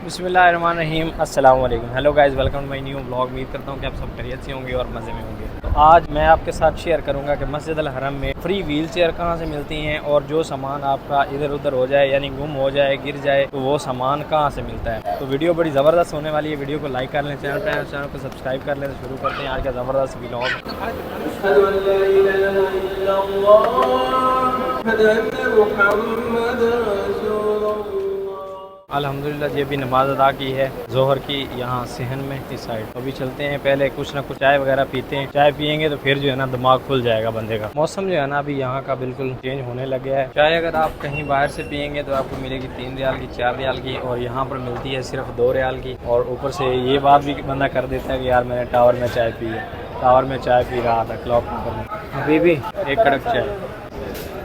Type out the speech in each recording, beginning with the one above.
बिस्मिल्लाहिर्रहमानिर्रहीम अस्सलाम वालेकुम। Hello guys, welcome to my new vlog. उम्मीद करता हूँ कि आप सब खैरियत से होंगे और मज़े में होंगे। तो आज मैं आपके साथ शेयर करूँगा कि मस्जिद अल हरम में फ्री व्हील चेयर कहाँ से मिलती हैं और जो सामान आपका इधर उधर हो जाए यानी गुम हो जाए, गिर जाए, तो वो सामान कहाँ से मिलता है। तो वीडियो बड़ी ज़बरदस्त होने वाली है। वीडियो को लाइक कर लें, चैनल को सब्सक्राइब कर लें। तो शुरू करते हैं आज का ज़बरदस्त व्लॉग। अल्हम्दुलिल्लाह जी, अभी नमाज़ अदा की है जोहर की यहाँ सेहन में इस साइड। अभी चलते हैं, पहले कुछ ना कुछ चाय वगैरह पीते हैं। चाय पियेंगे तो फिर जो है ना दिमाग खुल जाएगा बंदे का। मौसम जो है ना अभी यहाँ का बिल्कुल चेंज होने लग गया है। चाय अगर आप कहीं बाहर से पियेंगे तो आपको मिलेगी 3 रियाल की, 4 रियाल की, और यहाँ पर मिलती है सिर्फ 2 रियाल की। और ऊपर से ये बात भी बंदा कर देता है कि यार मैंने टावर में चाय पी है। टावर में चाय पी रहा था क्लॉक नंबर में। अभी भी एक कड़क चाय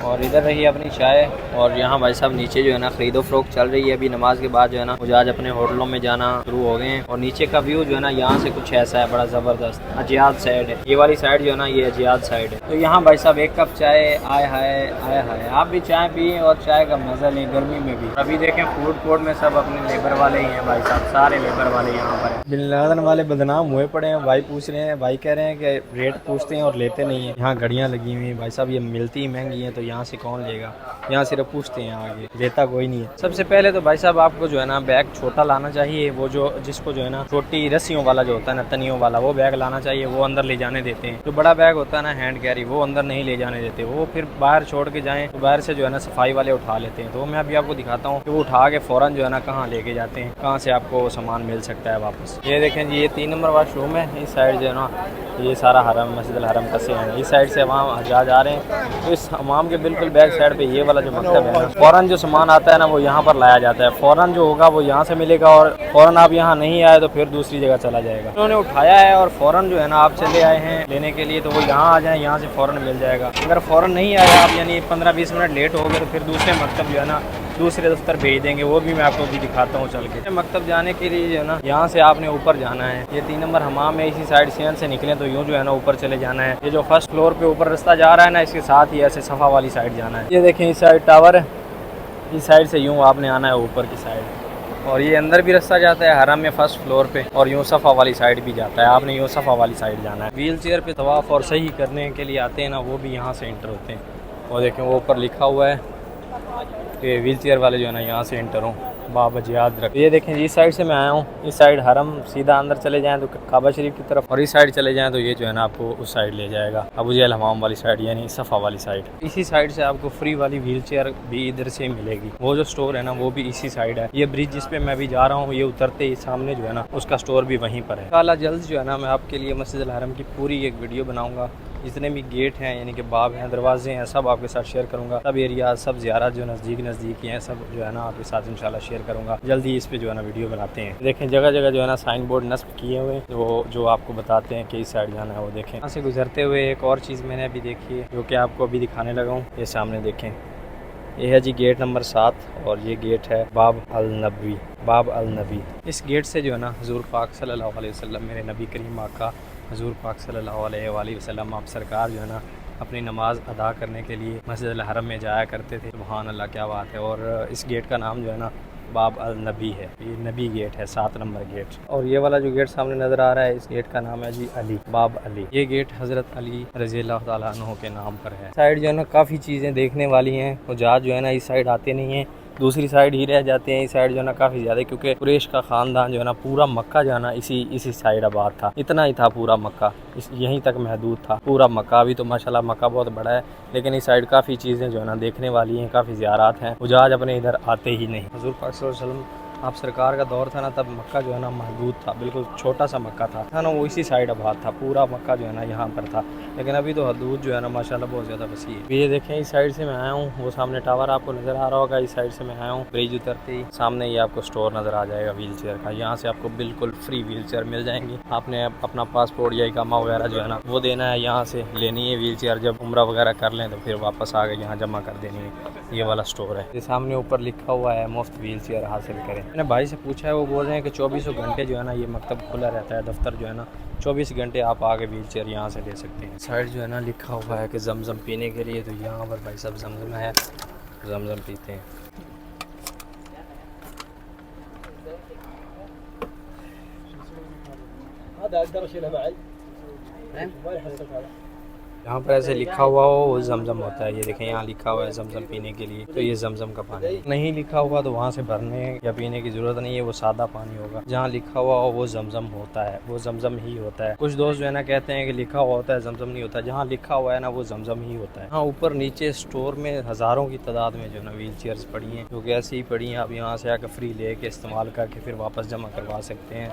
और इधर रही अपनी चाय। और यहाँ भाई साहब नीचे जो है ना खरीदो फरोख्त चल रही है। अभी नमाज के बाद जो है ना मुझे आज अपने होटलों में जाना शुरू हो गए हैं। और नीचे का व्यू जो है ना यहाँ से कुछ ऐसा है, बड़ा ज़बरदस्त। अजियाद साइड है ये वाली साइड जो है ना, ये अजियाद साइड है। तो यहाँ भाई साहब एक कप चाय, आए हाय आप भी चाय पिए और चाय का मज़ा लें गर्मी में भी। अभी देखें फूड कोर्ट में सब अपने लेबर वाले ही हैं भाई साहब, सारे लेबर वाले यहाँ पर। बिन लादेन वाले बदनाम हुए पड़े हैं। भाई पूछ रहे हैं, भाई कह रहे हैं कि रेट पूछते हैं और लेते नहीं है। यहाँ घड़ियाँ लगी हुई हैं भाई साहब, ये मिलती ही महंगी हैं, तो यहाँ से कौन लेगा। यहाँ सिर्फ पूछते हैं, आगे लेता कोई नहीं है। सबसे पहले तो भाई साहब आपको जो है ना बैग छोटा लाना चाहिए। वो जो जिसको जो है ना छोटी रस्सियों वाला जो होता है ना, तनियों वाला, वो बैग लाना चाहिए। वो अंदर ले जाने देते हैं। जो बड़ा बैग होता है ना हैंड कैरी, वो अंदर नहीं ले जाने देते। वो फिर बाहर छोड़ के जाएं तो बाहर से जो है ना सफाई वाले उठा लेते हैं। तो मैं अभी आपको दिखाता हूँ कि वो उठा के फ़ौरन जो है ना कहाँ लेके जाते हैं, कहाँ से आपको सामान मिल सकता है वापस। ये देखें जी, ये 3 नंबर वाशरूम है। इस साइड जो है ना ये सारा हरम, मस्जिद अल हरम का से है। इस साइड से वहाँ हज्जाज आ रहे हैं। तो इस हमाम के बिल्कुल बैक साइड पे ये वाला जो मकतब है ना, फ़ौरन जो सामान आता है ना वो यहाँ पर लाया जाता है। फ़ौरन जो होगा वो यहाँ से मिलेगा, और फ़ौरन आप यहाँ नहीं आए तो फिर दूसरी जगह चला जाएगा। उन्होंने उठाया है और फ़ौरन जो है ना आप चले आए हैं लेने के लिए, तो वो यहाँ आ जाए, यहाँ से फ़ौरन मिल जाएगा। अगर फ़ौरन नहीं आए आप, यानी 15-20 मिनट लेट हो गए, तो फिर दूसरे मकतब जो है ना दूसरे दफ्तर भेज देंगे। वो भी मैं आपको भी दिखाता हूँ चल के। मकतब जाने के लिए जो है ना यहाँ से आपने ऊपर जाना है। ये 3 नंबर हमाम है, इसी साइड सेहन से निकले तो यूँ जो है ना ऊपर चले जाना है। ये जो फर्स्ट फ्लोर पे ऊपर रास्ता जा रहा है ना, इसके साथ ही ऐसे सफ़ा वाली साइड जाना है। ये देखें इस साइड टावर है, इस साइड से यूँ आपने आना है ऊपर की साइड। और ये अंदर भी रास्ता जाता है हरम में फर्स्ट फ्लोर पे, और यूँ सफ़ा वाली साइड भी जाता है। आपने यूँ सफ़ा वाली साइड जाना है। व्हील चेयर पे तवाफ़ और सही करने के लिए आते हैं ना, वो भी यहाँ से एंटर होते हैं। और देखें वो ऊपर लिखा हुआ है कि व्हील चेयर वाले जो है ना यहाँ से एंटर हों, बाबा याद रख। ये देखें इस साइड से मैं आया हूँ। इस साइड हरम सीधा अंदर चले जाएं तो काबा शरीफ की तरफ, और इस साइड चले जाएं तो ये जो है ना आपको उस साइड ले जाएगा, अबू जहल हमाम वाली साइड, यानी सफ़ा वाली साइड। इसी साइड से आपको फ्री वाली व्हील चेयर भी इधर से मिलेगी। वो जो स्टोर है ना वो भी इसी साइड है। ये ब्रिज जिस पे मैं भी जा रहा हूँ, ये उतरते ही सामने जो है ना उसका स्टोर भी वहीं पर है। इंशाअल्लाह जल्द जो है ना मैं आपके लिए मस्जिद अल हरम की पूरी एक वीडियो बनाऊँगा। जितने भी गेट हैं यानी कि बाब हैं, दरवाजे हैं, सब आपके साथ शेयर करूंगा। सब एरिया, सब ज़ियारत जो नज़दीक ही हैं, सब जो है ना आपके साथ इंशाल्लाह शेयर करूंगा। जल्दी इस पे जो है ना वीडियो बनाते हैं। देखें जगह जगह जो है ना साइन बोर्ड नस्ब किए हुए हैं जो आपको बताते हैं कि इस साइड जाना है। वो देखें यहाँ से गुजरते हुए एक और चीज़ मैंने अभी देखी है जो कि आपको अभी दिखाने लगा हूँ। ये सामने देखें, ये है जी गेट नंबर 7, और ये गेट है बाब अल नबी। इस गेट से जो है ना हुज़ूर पाक सल्लल्लाहु अलैहि वसल्लम, मेरे नबी करीम आका हुज़ूर पाक सल्लल्लाहु अलैहि वसल्लम, आप सरकार जो है ना अपनी नमाज़ अदा करने के लिए मस्जिद अल हरम में जाया करते थे। सुभान अल्लाह, क्या बात है। और इस गेट का नाम जो है ना बाब अल नबी है। ये नबी गेट है, 7 नंबर गेट। और ये वाला जो गेट सामने नज़र आ रहा है, इस गेट का नाम है जी अली, बाब अली। ये गेट हज़रत अली रज़ियल्लाहु ताला अन्हु के नाम पर है। साइड जो है ना काफ़ी चीज़ें देखने वाली हैं। हुज्जाज जो है ना इस साइड आते नहीं हैं, दूसरी साइड ही रह जाते हैं। इस साइड जो है ना काफ़ी ज़्यादा, क्योंकि कुरैश का ख़ानदान जो है ना पूरा मक्का जो है ना इसी साइड आबाद था। इतना ही था पूरा मक्का, यहीं तक महदूद था पूरा मक्का। अभी तो माशाल्लाह मक्का बहुत बड़ा है, लेकिन इस साइड काफ़ी चीज़ें जो है ना देखने वाली हैं, काफ़ी ज़ियारत हैं। हुज्जाज अपने इधर आते ही नहीं। हुज़ूर पाक सल्लल्लाहु अलैहि वसल्लम आप सरकार का दौर था ना, तब मक्का जो है ना महदूद था, बिल्कुल छोटा सा मक्का था ना, वो इसी साइड आबाद था। पूरा मक्का जो है ना यहाँ पर था, लेकिन अभी तो हदूद जो है ना माशाल्लाह बहुत ज़्यादा वसी है। ये देखें इस साइड से मैं आया हूँ, वो सामने टावर आपको नज़र आ रहा होगा। इस साइड से मैं आया हूँ, ब्रिज उतरते ही सामने ये आपको स्टोर नज़र आ जाएगा व्हील चेयर का। यहाँ से आपको बिल्कुल फ्री व्हील चेयर मिल जाएंगी। आपने अपना पासपोर्ट या इकामा वगैरह जो है ना वो देना है, यहाँ से लेनी है व्हील चेयर। जब उम्रा वगैरह कर लें तो फिर वापस आ गए यहाँ जमा कर देनी है। ये वाला स्टोर है, ये सामने ऊपर लिखा हुआ है मुफ्त व्हील चेयर हासिल करें। मैंने भाई से पूछा है, वो बोल रहे हैं कि 24 घंटे जो है ना ये मकतब खुला रहता है, दफ्तर जो है ना 24 घंटे आप आगे व्हील चेयर यहाँ से ले सकते हैं। साइड जो है ना लिखा हुआ है कि जमजम पीने के लिए, तो यहाँ पर भाई सब जमजम है, जमजम पीते हैं। यहाँ पर ऐसे लिखा हुआ हो वो जमजम होता है। ये देखें यहाँ लिखा हुआ है जमजम पीने के लिए, तो ये जमजम का पानी है। नहीं लिखा हुआ तो वहाँ से भरने या पीने की जरूरत नहीं है, वो सादा पानी होगा। जहाँ लिखा हुआ हो वो जमजम होता है, वो जमजम ही होता है। कुछ दोस्त जो है ना कहते हैं कि लिखा हुआ होता है जमजम नहीं होता। जहाँ लिखा हुआ है ना वो जमजम ही होता है। हाँ, ऊपर नीचे स्टोर में हज़ारों की तादाद में जो है ना व्हील चेयर्स पड़ी हैं, जो कि ऐसी ही पड़ी हैं। आप यहाँ से आकर फ्री ले के इस्तेमाल करके फिर वापस जमा करवा सकते हैं।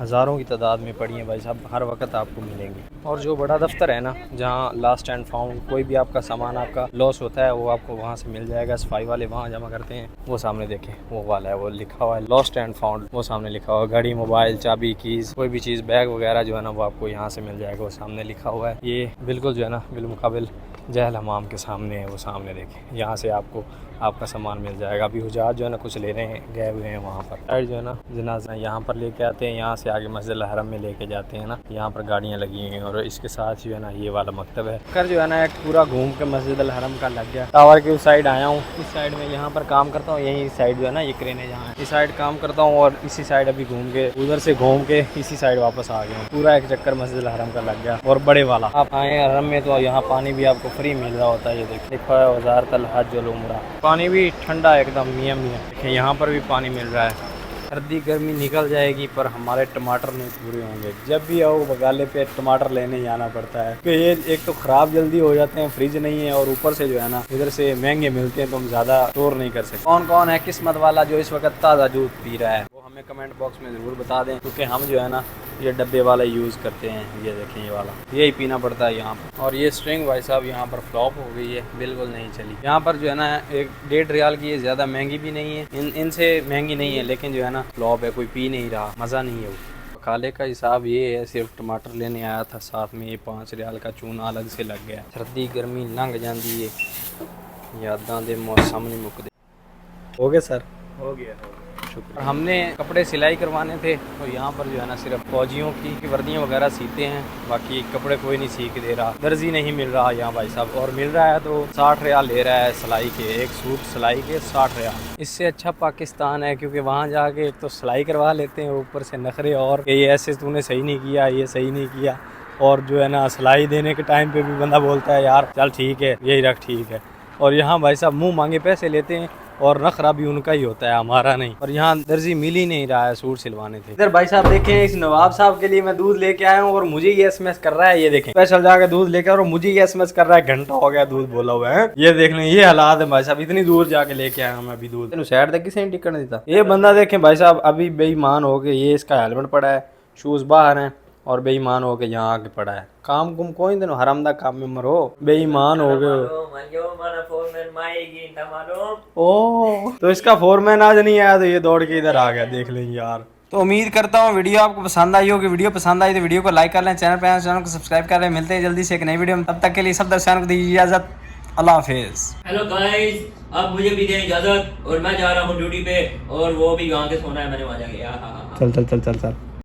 हज़ारों की तादाद में पड़ी हैं भाई साहब, हर वक्त आपको मिलेंगी। और जो बड़ा दफ्तर है ना, जहाँ लास्ट एंड फाउंड कोई भी आपका सामान आपका लॉस होता है वो आपको वहाँ से मिल जाएगा। सफाई वाले वहाँ जमा करते हैं। वो सामने देखें वो वाला है, वो लिखा हुआ है लॉस्ट एंड फाउंड। वो सामने लिखा हुआ है घड़ी, मोबाइल, चाबी, कीज, कोई भी चीज़, बैग वगैरह जो है ना वो आपको यहाँ से मिल जाएगा। वो सामने लिखा हुआ है। ये बिल्कुल जो है ना बिलमुकाबिल जहल हमाम के सामने है। वो सामने देखें, यहाँ से आपको आपका सामान मिल जाएगा। अभी हुजात जो है ना कुछ ले रहे हैं, गए हुए हैं वहाँ पर। साइड जो है ना जनाजा यहाँ पर लेके आते हैं, यहाँ से आगे मस्जिद हरम में लेके जाते हैं ना। यहाँ पर गाड़ियाँ लगी हुई हैं और इसके साथ जो है ना ये वाला मकतब है। कर जो है ना एक पूरा घूम के मस्जिद हरम का लग गया। टावर की उस साइड आया हूँ। इस साइड में यहाँ पर काम करता हूँ, यही साइड जो है ना ये क्रेने जहाँ है, इस साइड काम करता हूँ। और इसी साइड अभी घूम के उधर से घूम के इसी साइड वापस आ गया हूँ। पूरा एक चक्कर मस्जिद हरम का लग गया। और बड़े वाला आप आए हरम में तो यहाँ पानी भी आपको फ्री मिल रहा होता है। ये देखो वज़ारत अल हज वल उम्रा, पानी भी ठंडा एकदम मियाँ मियाँ। देखिए यहाँ पर भी पानी मिल रहा है। सर्दी गर्मी निकल जाएगी पर हमारे टमाटर नहीं पूरे होंगे। जब भी आओ बगाले पे टमाटर लेने ही आना पड़ता है, क्योंकि ये एक तो ख़राब जल्दी हो जाते हैं, फ्रिज नहीं है, और ऊपर से जो है ना इधर से महंगे मिलते हैं तो हम ज़्यादा स्टोर नहीं कर सकते। कौन कौन है किस्मत वाला जो इस वक्त ताज़ा दूध पी रहा है वो हमें कमेंट बॉक्स में ज़रूर बता दें, क्योंकि हम जो है ना ये डब्बे वाला यूज़ करते हैं। ये देखें ये वाला, यही पीना पड़ता है यहाँ पर। और ये स्ट्रिंग भाई साहब यहाँ पर फ्लॉप हो गई है, बिल्कुल नहीं चली। यहाँ पर जो है ना 1.5 रियाल की, ज़्यादा महंगी भी नहीं है, इनसे महंगी नहीं है, लेकिन जो है ना फ्लॉप है, कोई पी नहीं रहा, मज़ा नहीं है वो। काले का हिसाब ये है, सिर्फ टमाटर लेने आया था, साथ में ये 5 रियाल का चूना अलग से लग गया। सर्दी गर्मी लंघ जाती है, यादां दे मौसम नहीं मुकदे। हो गया सर? हो गया। शुक्र। हमने कपड़े सिलाई करवाने थे तो यहाँ पर जो है ना सिर्फ फौजियों की वर्दियाँ वगैरह सीते हैं, बाकी कपड़े कोई नहीं सी के दे रहा। दर्जी नहीं मिल रहा यहाँ भाई साहब, और मिल रहा है तो 60 रियाल ले रहा है सिलाई के, एक सूट सिलाई के 60 रियाल। इससे अच्छा पाकिस्तान है, क्योंकि वहाँ जाके एक तो सिलाई करवा लेते हैं, ऊपर से नखरे और ये ऐसे तूने सही नहीं किया, ये सही नहीं किया। और जो है ना सिलाई देने के टाइम पे भी बंदा बोलता है यार चल ठीक है यही रख, ठीक है। और यहाँ भाई साहब मुँह मांगे पैसे लेते हैं, और नखरा भी उनका ही होता है, हमारा नहीं। और यहाँ दर्जी मिल ही नहीं रहा है सूट सिलवाने थे। इधर भाई साहब देखें, इस नवाब साहब के लिए मैं दूध लेके आया हूँ और मुझे ये एसएमएस कर रहा है। ये देखें स्पेशल जाकर दूध लेकर, और मुझे ये एसएमएस कर रहा है, घंटा हो गया दूध बोला हुआ है। ये देख लें, ये हालात है भाई साहब, इतनी दूर जाके लेके आया हूँ मैं अभी दूध। साइड तक किसी ने टिकट नहीं देता। ये बंदा देखें भाई साहब अभी बेईमान हो गए, ये इसका हेलमेट पड़ा है, शूज बाहर है, और बेईमान हो के यहाँ आके पड़ा है। काम कुम कोई दिन हराम दा काम में मरो, बेईमान हो गए। ओ तो इसका फोरमैन आज नहीं आया तो ये दौड़ के इधर आ गया, देख लें यार। तो उम्मीद करता हूँ वीडियो आपको पसंद आई होगी। वीडियो पसंद आई तो वीडियो को लाइक कर लें, चैनल को सब्सक्राइब कर लें। मिलते हैं जल्दी से एक नई वीडियो में, तब तक के लिए सब दर्शकों को दीजिए इजाजत। अल्लाह हाफिज़। हेलो गाइस, अब मुझे भी दें इजाजत और मैं जा रहा हूँ ड्यूटी पे, और वो भी वहाँ के सोना है, मैंने वहाँ जाके चल चल चल चल चल।